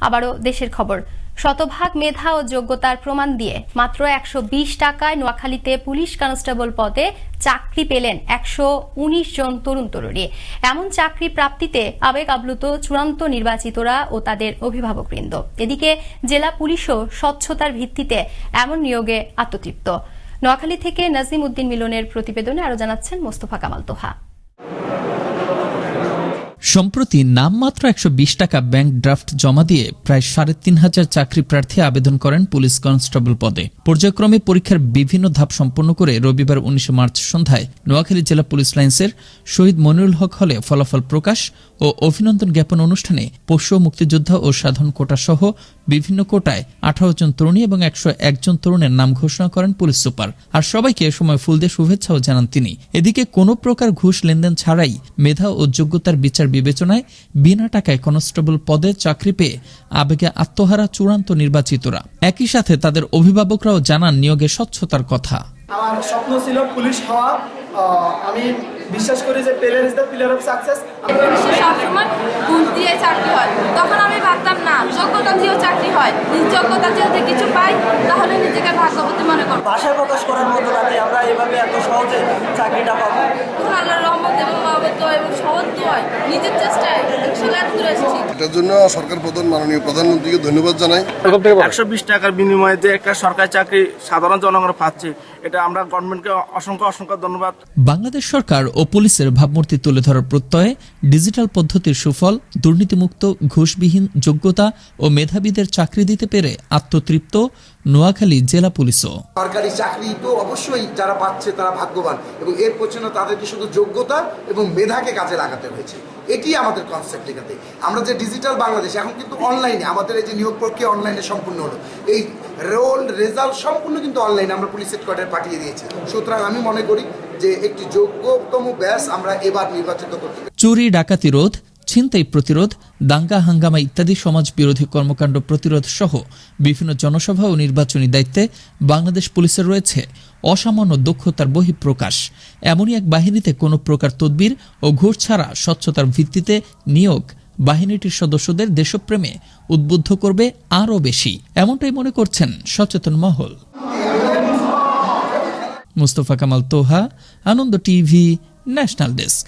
আবারও দেশের খবর। শতভাগ মেধা ও যোগ্যতার প্রমাণ দিয়ে মাত্র 120 টাকায় নোয়াখালীতে পুলিশ কনস্টেবল পদে চাকরি পেলেন 119 জন তরুণ তরুণী। এমন চাকরি প্রাপ্তিতে আবেগ আপ্লুত চূড়ান্ত নির্বাচিতরা ও তাদের অভিভাবকবৃন্দ। এদিকে জেলা পুলিশও স্বচ্ছতার ভিত্তিতে এমন নিয়োগে আত্মতৃপ্ত। নোয়াখালী থেকে নাজিম উদ্দিন মিলনের প্রতিবেদনে আরো জানাচ্ছেন মোস্তফা কামাল তোহা। সম্প্রতি নামমাত্র 120 টাকা ব্যাংক ড্রাফট জমা দিয়ে প্রায় 3500 চাকরি প্রার্থী আবেদন করেন পুলিশ কনস্টেবল পদে। পর্যায়ক্রমে পরীক্ষার বিভিন্ন ধাপ সম্পন্ন করে রবিবার 19 মার্চ সন্ধ্যায় নোয়াখালী জেলা পুলিশ লাইন্সের শহীদ মনিরুল হক হলে ফলাফল প্রকাশ ও অভিনন্দন জ্ঞাপন অনুষ্ঠানে পোষ্য মুক্তিযোদ্ধা ও সাধারণ কোটা সহ বিভিন্ন কোটায় 18 জন তরুণী এবং 101 জন তরুণের নাম ঘোষণা করেন পুলিশ সুপার। আর সবাইকে এ সময় ফুল দিয়ে শুভেচ্ছাও জানান তিনি। এদিকে কোনো প্রকার ঘুষ লেনদেন ছাড়াই মেধা ও যোগ্যতার বিচার বিবেচনায় বিনা টাকায় কনস্টেবল পদে চাকরি পেয়ে আবেগে আত্মহারা চূড়ান্ত নির্বাচিতরা। একই সাথে তাদের অভিভাবকরাও জানান নিয়োগে স্বচ্ছতার কথা। আমার স্বপ্ন ছিল পুলিশ হওয়া। আমি বিশ্বাস করি যে pillar is the pillar of success. সবসময় ঘুষ দিয়ে চাকরি হয়, তখন আমি ভাবতাম না যোগ্যতা দিয়েও চাকরি হয়। যোগ্যতা দিয়ে কিছু পাই তাহলে নিজেকে ভাগ্যবতী মনে করব। ভাষায় প্রকাশ করার মতো না যে আমরা এভাবে এত সহজে চাকরিটা পাবো। এখন আল্লাহর রহমত এবং মহব্বত এবং সহজ দোয়ায় নিজের চেষ্টায় ইনশাআল্লাহ দূরে এসেছি। এটার জন্য সরকার প্রধান মাননীয় প্রধানমন্ত্রীকে ধন্যবাদ জানাই। 120 টাকার বিনিময়ে যে একটা সরকারি চাকরি সাধারণ জনগণ পাচ্ছে, এটা আমরা গভর্নমেন্টকে অসংখ্য ধন্যবাদ। বাংলাদেশ সরকার ও পুলিশের ভাবমূর্তি তুলে ধরার প্রত্যয়ে ডিজিটাল পদ্ধতির সুফল, দুর্নীতিমুক্ত ঘুষবিহীন যোগ্যতা ও মেধাবীদের চাকরি দিতে পেরে আত্মতৃপ্ত নোয়াখালী জেলা পুলিশও। সরকারি চাকরি তো অবশ্যই যারা পাচ্ছে তারা ভাগ্যবান, এবং এর পেছনে তাদেরকে শুধু যোগ্যতা এবং মেধাকে কাজে লাগাতে হয়েছে। এটি আমাদের কনসেপ্ট। এখানে আমরা যে ডিজিটাল বাংলাদেশ, এখন কিন্তু অনলাইনে আমাদের এই যে নিয়োগ প্রক্রিয়া অনলাইনে সম্পূর্ণ হলো, এই রোল রেজাল্ট সম্পূর্ণ কিন্তু অনলাইনে আমরা পুলিশ হেডকোয়ার্টারে পাঠিয়ে দিয়েছি। সুতরাং আমি মনে করি যে একটি যোগ্যতম ব্যাচ আমরা এবার নির্বাচিত করতে পারি। চুরি ডাকাতি রোধ, ছিনতাই প্রতিরোধ, দাঙ্গা হাঙ্গামা ইত্যাদি সমাজ বিরোধী কর্মকাণ্ড প্রতিরোধ সহ বিভিন্ন জনসভা ও নির্বাচনী দায়িত্বে বাংলাদেশ পুলিশের রয়েছে অসামান্য দক্ষতার বহিঃপ্রকাশ। এমনই এক বাহিনীতে কোনো প্রকার তদবির ও ঘুষ ছাড়া স্বচ্ছতার ভিত্তিতে নিয়োগ বাহিনীটির সদস্যদের দেশপ্রেমে উদ্বুদ্ধ করবে আরও বেশি, এমনটাই মনে করছেন সচেতন মহল। মোস্তফা কামাল তোহা, আনন্দ টিভি, ন্যাশনাল ডেস্ক।